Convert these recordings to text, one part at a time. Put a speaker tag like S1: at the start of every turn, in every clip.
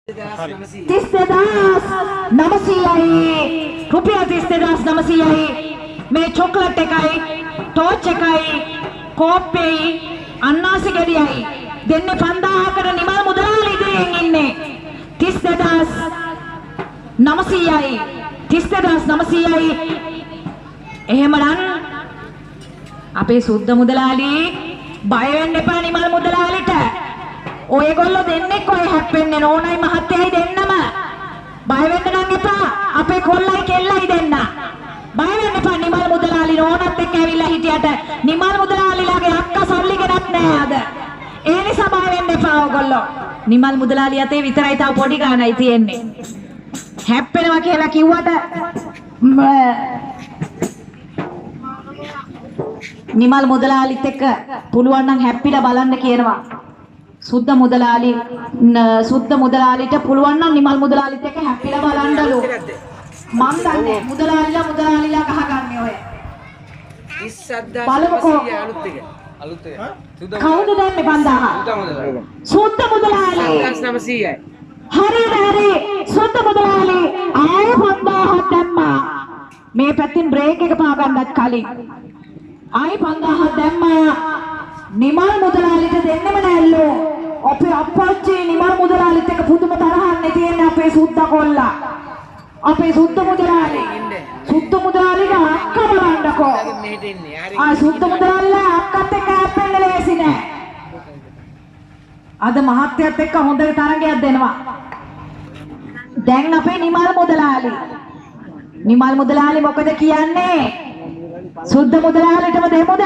S1: ₹32,900යි රුපියල් 32,900යි මේ චොක්ලට් එකයි ටෝච් එකයි කෝප්පෙයි අන්නාසි ගෙඩියයි දෙන්නේ 5000කට නිමල් මුදලාලි ඉදිරියෙන් ඉන්නේ 32,900යි 32,900යි එහෙමනම් අපේ සුද්ධ මුදලාලි බය වෙන්න එපා නිමල් මුදලාලිට ඔයගොල්ලෝ දෙන්නෙක් ඔය හැප්පෙන්නේ නෝනයි මහත්තයයි දෙන්නම බය වෙන්න නම් එපා අපේ කොල්ලයි කෙල්ලයි දෙන්න බය වෙන්න එපා නිමල් මුදලාලි නෝනත් එක්ක ඇවිල්ලා හිටියට නිමල් මුදලාලිලාගේ අක්කා සල්ලි ගෙනත් නෑ අද ඒ නිසා බය වෙන්න එපා ඔයගොල්ලෝ නිමල් මුදලාලි අතේ විතරයි තව පොඩි ගාණයි තියෙන්නේ හැප්පෙනවා කියලා කිව්වට නිමල් මුදලාලිත් එක්ක පුළුවන් නම් හැප්පිලා බලන්න කියනවා සුද්ධ මුදලාලිට පුළුවන් නම් නිමල් මුදලාලිත් එක්ක හැප්පිලා බලන්නලු මම දන්නේ මුදලාලිලා ගහගන්නේ ඔය
S2: 30000 අලුත් එක
S1: කවුද දැම්මේ 5000 සුද්ධ මුදලාලි
S2: 900යි
S1: හරි සුද්ධ මුදලාලි ආය 5000ක් දැම්මා මේ පැත්තෙන් බ්‍රේක් එක පා ගන්නත් කලින් ආය 5000ක් දැම්මා නිමල් මුදලාලිට දෙන්නෙම නෑල්ලෝ අපේ අප්පච්චි නිමල් මුදලාලිත් එක්ක පුදුම තරහක් තියෙන්නේ අපේ සුද්ධ කොල්ලා අපේ සුද්ධ මුදලාලිගේ අක්කා බලන්නකෝ
S2: මෙහෙට ඉන්නේ
S1: ආ සුද්ධ මුදලාලිලා අක්කත් එක්ක හැප්පෙන්න ලේසි නෑ අද මහත්යත් එක්ක හොඳ තරගයක් දෙනවා දැන් අපේ නිමල් මුදලාලි මොකද කියන්නේ සුද්ධ මුදලාලිටම දෙමුද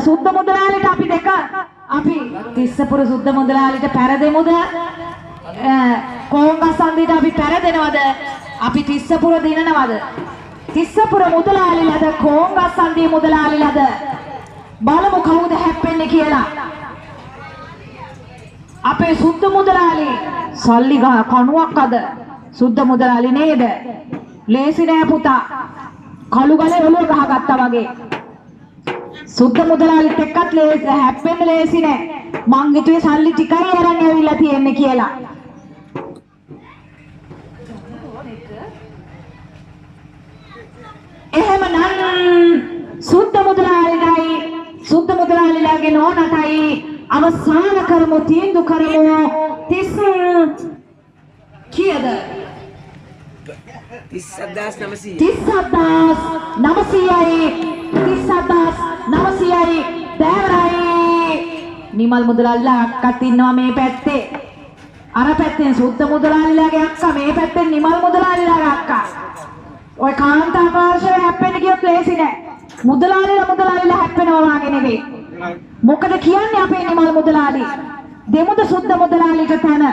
S1: සුද්ධ මුදලාලිට අපි දෙක අපි තිස්සපුර සුද්ධ මුදලාලිට පැරදෙමුද කොංගසන්දිට අපි පැරදෙනවද අපි තිස්සපුර දිනනවද තිස්සපුර මුදලාලිලාද කොංගසන්දි මුදලාලිලාද බලමු කවුද හැප්පෙන්නේ කියලා අපේ සුද්ධ මුදලාලි සල්ලි ගහ කණුවක් අද සුද්ධ මුදලාලි නේද ලේසි නෑ පුතා කළු ගලේ ඔලුව ගහගත්තා වගේ සුද්ධ මුදලාලිත් එක්කත් හැප්පෙන්න ලේසි නෑ මං හිතුවේ සල්ලි ටිකයි අරන් ඇවිල්ලා තියෙන්නේ කියලා එහෙමනම් සුද්ධ මුදලාලිලාගේ නෝනටයි අවසාන කරමු තීන්දුව කරමු 30 කීයද 30,900යි දැවරයි නිමල් මුදලාලිලා අක්කත් ඉන්නවා මේ පැත්තේ අර පැත්තෙන් සුද්ධ මුදලාලිලාගේ අක්කා මේ පැත්තෙන් නිමල් මුදලාලිලාගේ අක්කා ඔය කාන්තා පාර්ශවය හැප්පෙන්න කියොත් ලේසි නෑ මුදලාලිලා හැප්පෙනවා වාගේ නෙවෙයි මොකද කියන්නේ අපේ නිමල් මුදලාලි දෙමුද සුද්ධ මුදලාලිට තන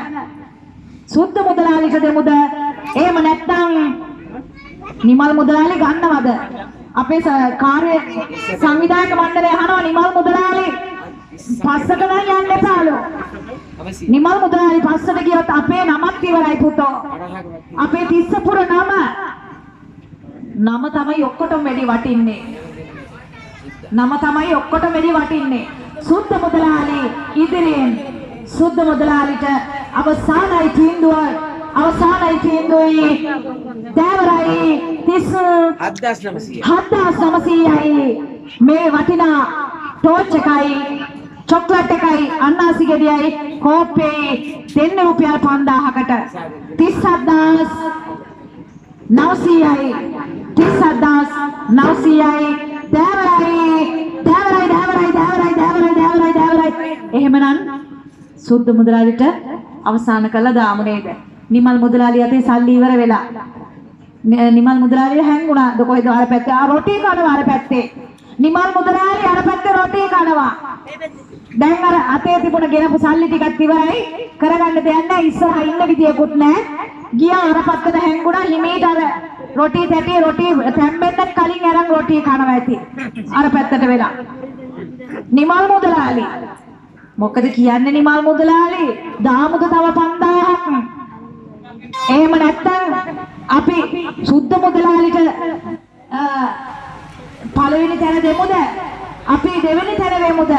S1: සුද්ධ මුදලාලිට දෙමුද එහෙම නැත්නම් නිමල් මුදලාලි ගන්නවද අපේ කාර්ය සංවිධායක මණ්ඩලය අහනවා නිමල් මුදලාලි පස්සට නම් යන්න එපාලු නිමල් මුදලාලි පස්සට ගියොත් අපේ නමත් ඉවරයි පුතෝ අපේ තිස්සපුර නම තමයි ඔක්කොටම වැඩි වටින්නේ සුද්ධ මුදලාලි ඉදිරියෙන් සුද්ධ මුදලාලිට අවසානයි තීන්දුවයි දැවරයි 7,900යි මේ වටිනා ටෝච් එකයි චොක්ලට් එකයි අන්නාසි ගෙඩියයි කෝප්පේ දෙන්න රුපියල් 5000කට 30,900යි 30,900යි දැවරයි එහෙමනම් සුද්ධ මුදලාලිට අවසන් කළා දාමු නේද නිමල් මුදලාලි අතේ සල්ලි ඉවර වෙලා නිමල් මුදලාලිය හැංගුණාද කොහෙද අර පැත්තේ රොටි කනවා අර පැත්තේ නිමල් මුදලාලි අර පැත්තේ රොටි කනවා දැන් අර අතේ තිබුණ ගෙනපු සල්ලි ටිකක් ඉවරයි කරගන්න දෙයක් නැහැ ඉස්සරහා ඉන්න විදියකුත් නැහැ ගියා අර පැත්තට හැංගුණා හිමීට අර රොටි තැම්බෙන්නත් කලින් අරන් රොටි කනවා ඇති අර පැත්තට වෙලා නිමල් මුදලාලි මොකද කියන්නේ නිමල් මුදලාලි දාමුද තව 5000ක් එහෙම නැත්තම් අපි සුද්ධ මුදලාලිට පළවෙනි තැන දෙමුද අපි දෙවෙනි තැන වෙමුද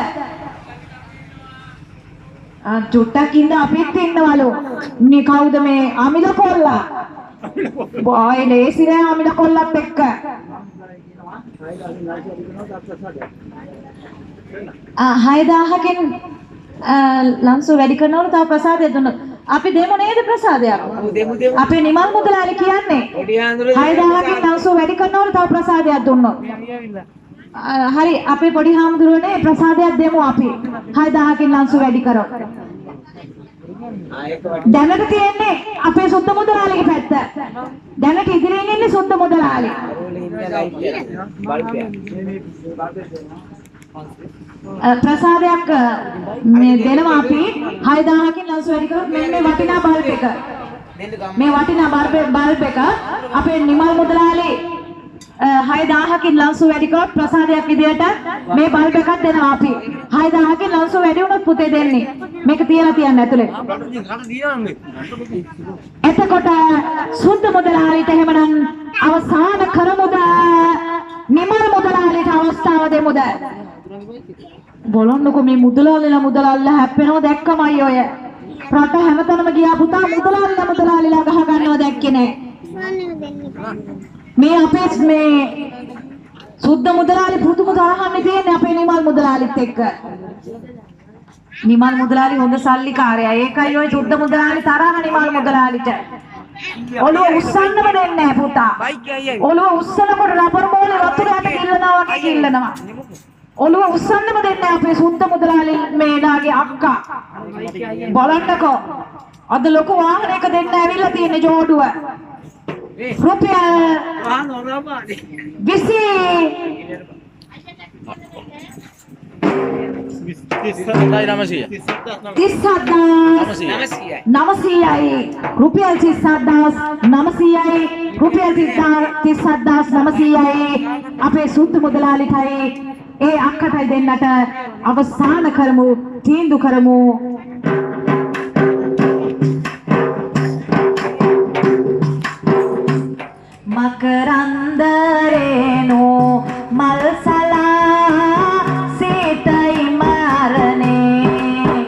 S1: චුට්ටක් ඉඳ අපිත් ඉන්නවලු මේ කවුද මේ අමිල කොල්ලා? බොයි ලේසි නෑ අමිල කොල්ලත් එක්ක. 6000කින් ලන්සු වැඩි කරනවලු තව ප්‍රසාදයක් දුන්නොත්. අපි දෙමු නේද ප්‍රසාදයක්? අපේ නිමල් මුදලාලි කියන්නේ 6000කින් ලන්සු වැඩි කරනවලු තව ප්‍රසාදයක් දුන්නොත්. හරි අපේ පොඩි හාමුදුරුවනේ ප්‍රසාදයක් දෙමු අපි 6000කින් ලන්සු වැඩි කරොත්. දැනට තියෙන්නේ අපේ සුද්ධ මුදලාලිගේ පැත්ත. දැනට ඉදිරියෙන් ඉන්නේ සුද්ධ මුදලාලි. ප්‍රසාදයක් මේ දෙනවා අපි 6000කින් ලන්සු වැඩි කරොත් මේ වටිනා බල්බ් එක. මේ වටිනා බල්බ් එක අපේ නිමල් මුදලාලි 6000කින් ලන්සු වැඩි කරොත් ප්‍රසාදයක් විදියට මේ බල්බ් එකක් දෙනවා අපි. 6000කින් ලන්සු වැඩි වුණොත් පුතේ දෙන්නේ. මේක තියලා තියන්න ඇතුලේ. එතකොට සුද්ධ මුදලාලිට එහෙමනම් අවසාන කරමුද? නිමල් මුදලාලිට අවස්ථාව දෙමුද? බලන්නකො මේ මුදලාලිලා හැප්පෙනව දැක්කමයි ඔය. රට හැමතැනම ගියා පුතා මුදලාලිලා ගහ ගන්නව දැක්කේ නෑ. මේ අපේ මේ සුද්ධ මුදලාලි පුදුම තරහන්නේ තියෙන්නේ අපේ නිමල් මුදලාලිත් එක්ක. නිමල් මුදලාලි හොඳ සල්ලිකාරයා. ඒකයි ඔය සුද්ධ මුදලාලි තරහ නිමල් මුදලාලිට. ඔළුව උස්සන්නම දෙන්නේ නැහැ පුතා. ඔළුව උස්සනකොට රබර් බෝලේ වතුරට කිල්ලනවා වගේ කිල්ලනවා. ඔළුව උස්සන්නම දෙන්නේ නැහැ අපේ සුද්ධ මුදලාලි මේලාගේ අක්කා. බලන්නකෝ. අද ලොකු වාහනයක දෙන්න ඇවිල්ලා තියෙන ජෝඩුව. රුපියල් 37900යි රුපියල් 37900යි රුපියල් 37900යි අපේ සුද්ධ මුදලාලිටයි ඒ අක්කටයි දෙන්නට අවසාන කරමු තීන්දුව කරමු. මකරන්දරේනෝ මල්සලා සීතයි මාරනේ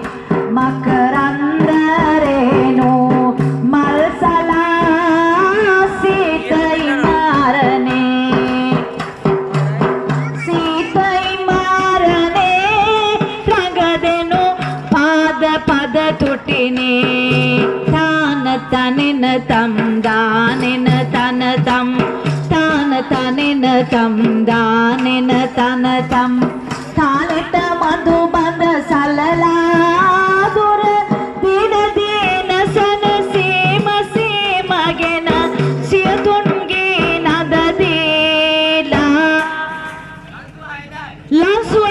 S1: මකරන්දරේනෝ මල්සලා සීතයි මාරනේ සීතයි මාරනේ රඟදෙනෝ පාද පද තුටිනේ තාන තනෙන තම් දානෙන තන තම් තාන තනෙන තම් දානෙන තන තම් තාලෙට මధు බඳ සලලා දුර දින දින සනසීම සීමගෙන සියතුන්ගේ නද දීලා ලන්සුව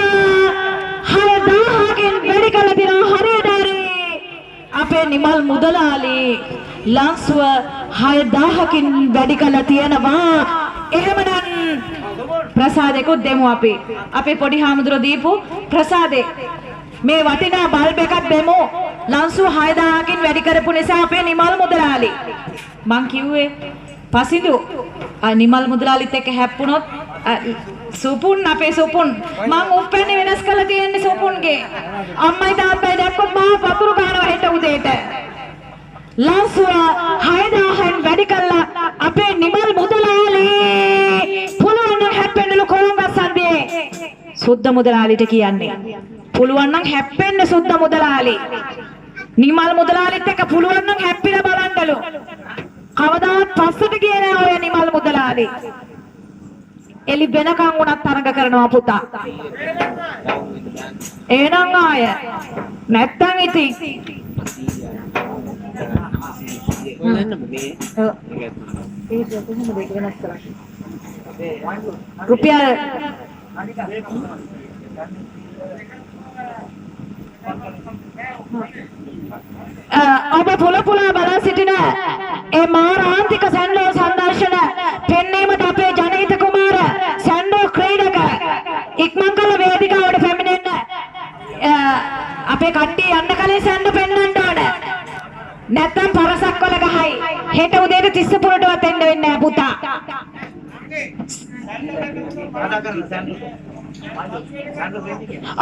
S1: 6000කින් වැඩි කළ දිනා හරියට අපේ නිමල් මුදලාලි ලන්සුව 6000කින් වැඩි කළා තියෙනවා. එහෙමනම් ප්‍රසාදෙකුත් දෙමු අපි. අපේ පොඩි හාමුදුරුවෝ දීපු ප්‍රසාදේ මේ වටිනා බල්බ් එකක් දෙමු. ලන්සුව 6000කින් වැඩි කරපු නිසා අපේ නිමල් මුදලාලි. මං කිව්වේ පසිදු නිමල් මුදලාලිත් එක්ක හැප්පුණොත් සුපුන් අපේ සුපුන් මං උප්පැන්නේ වෙනස් කරලා තියෙන්නේ සුපුන්ගේ. අම්මයි තාත්තයි දැක්කොත් මම වතුර ගන්නවා හෙට උදේට. ලන්සුව 6000න් වැඩි කළා අපේ නිමල් මුදලාලි පුළුවන් නම් හැප්පෙන්නලු කොළඹ සන්දියේ සුද්ධ මුදලාලිට කියන්නේ පුළුවන් නම් හැප්පෙන්න සුද්ධ මුදලාලි නිමල් මුදලාලිත් එක්ක පුළුවන් නම් හැප්පිලා බලන්නලු කවදාවත් පස්සට ගියේ නෑ ඔය නිමල් මුදලාලි එලි වෙනකන් උනත් තරඟ කරනවා පුතා එහෙනම් ආය නැත්තම් ඉතින් රුපියල් ඔබ පුල බලා සිටින ඒ මාරාන්තික සැන්ඩෝ සංදර්ශන පෙන්වීමට අපේ ජනහිත කුමාර සැන්ඩෝ ක්‍රීඩක ඉක්මන් කළ වේදිකාවට පැමිණෙන්න අපේ කට්ටිය යන්න කලින් සැන්ඩෝ පෙන්වන්න ඕන නැත්තම් පරසක් වල ගහයි හෙට උදේට තිස්සපුරටවත් එන්න වෙන්නේ නැහැ පුතා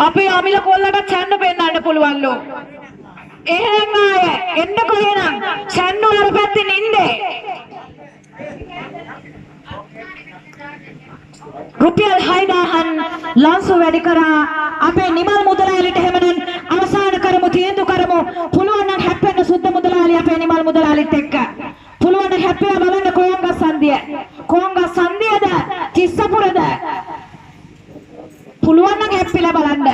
S1: අපේ අමිල කොල්ලට සැන්ඩෝ පෙන්වන්න පුළුවන්ලු එහෙනම් ආයේ එන්න කොහෙනම් රුපියල් 6000න් ලන්සු වැඩි කරා අපේ නිමල් මුදලාලිට හැමනම් අවසාන කරමු තීන්දුව කරමු පුළුවන් නම් හැප්පෙන්න සුද්ධ මුදලාලි අපේ නිමල් මුදලාලිත් එක්ක පුළුවන් නම් හැප්පිලා බලන්න කොංගස් සංදියද තිස්සපුරද පුළුවන් නම් හැප්පිලා බලන්න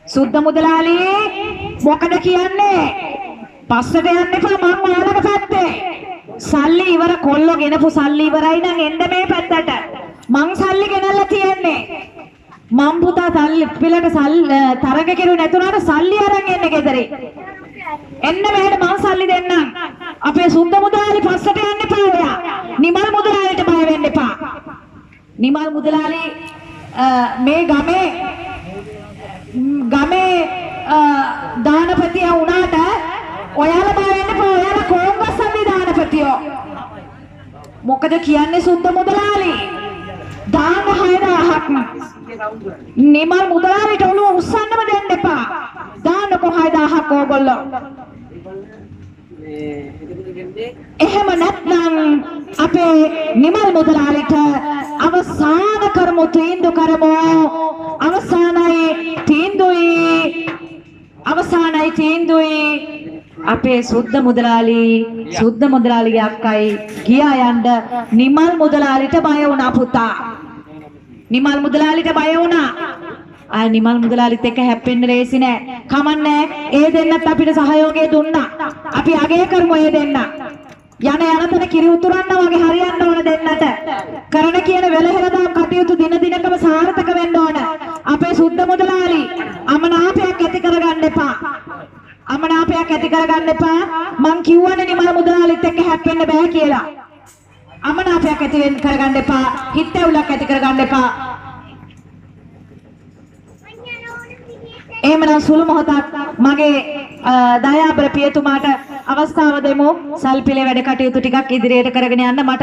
S1: සුද්ධ මුදලාලි මොකද කියන්නේ පස්සට යන්න එපා මං ඔයාලගේ පැත්තේ සල්ලි ඉවර කොල්ලෝ ගෙනපු සල්ලි ඉවරයි නම් එන්න මේ පැත්තට මං සල්ලි ගෙනල්ලා තියන්නේ මං පුතා සල්ලි පිළට තරග කෙරුවේ නැතුණාට සල්ලි අරන් එන්න ගෙදරේ එන්න මෙහෙට මං සල්ලි දෙන්නම් අපේ සුද්ධ මුදලාලි පස්සට යන්න එපා ඔයා නිමල් මුදලාලිට බය වෙන්න එපා නිමල් මුදලාලි මේ ගමේ දානපතියා වුණාට ඔයාලා බය වෙන්න එපා ඔයාලා කොංගස් සම්දි දානපතියෝ මොකද කියන්නේ සුද්ධ මුදලාලි දාන 6000ක්ම නිමල් මුදලාලිට ඔළුව උස්සන්නම දෙන්න එපා දාන්නකො 6000ක් ඕගොල්ලෝ එහෙම නැත්නම් අපේ නිමල් මුදලාලිට අවසාන කරමු තීන්දුව කරමු අවසානයි තීන්දුවයි අපේ සුද්ධ මුදලාලිගේ අක්කයි ගියා යන්න නිමල් මුදලාලිට බය වුණා පුතා නිමල් මුදලාලිට බය වුණා ආය නිමල් මුදලාලිත් එක්ක හැප්පෙන්න ලේසි නෑ කමන්නේ ඒ දෙන්නත් අපිට සහයෝගය දුන්නා අපි අගය කරමු ඒ දෙන්න යන තන කිරි උතුරන්න වගේ හරියන්න ඕන දෙන්නට කරන කියන වෙලහෙළදාම් කටයුතු දින දිනකම සාර්ථක වෙන්න ඕන අපේ සුද්ධ මුදලාලි අමනාපයක් ඇති කරගන්න එපා මං කිව්වනේ නිමල් මුදලාලිත් එක්ක හැප්පෙන්න බෑ කියලා අමනාපයක් ඇති කරගන්න එපා හිතැවුලක් ඇති කරගන්න එපා එහෙමනම් සුළු මොහොතක් මගේ දයාබර පියතුමාට අවස්ථාව දෙමු සල්පිලේ වැඩ කටයුතු ටිකක් ඉදිරියට කරගෙන යන්න මට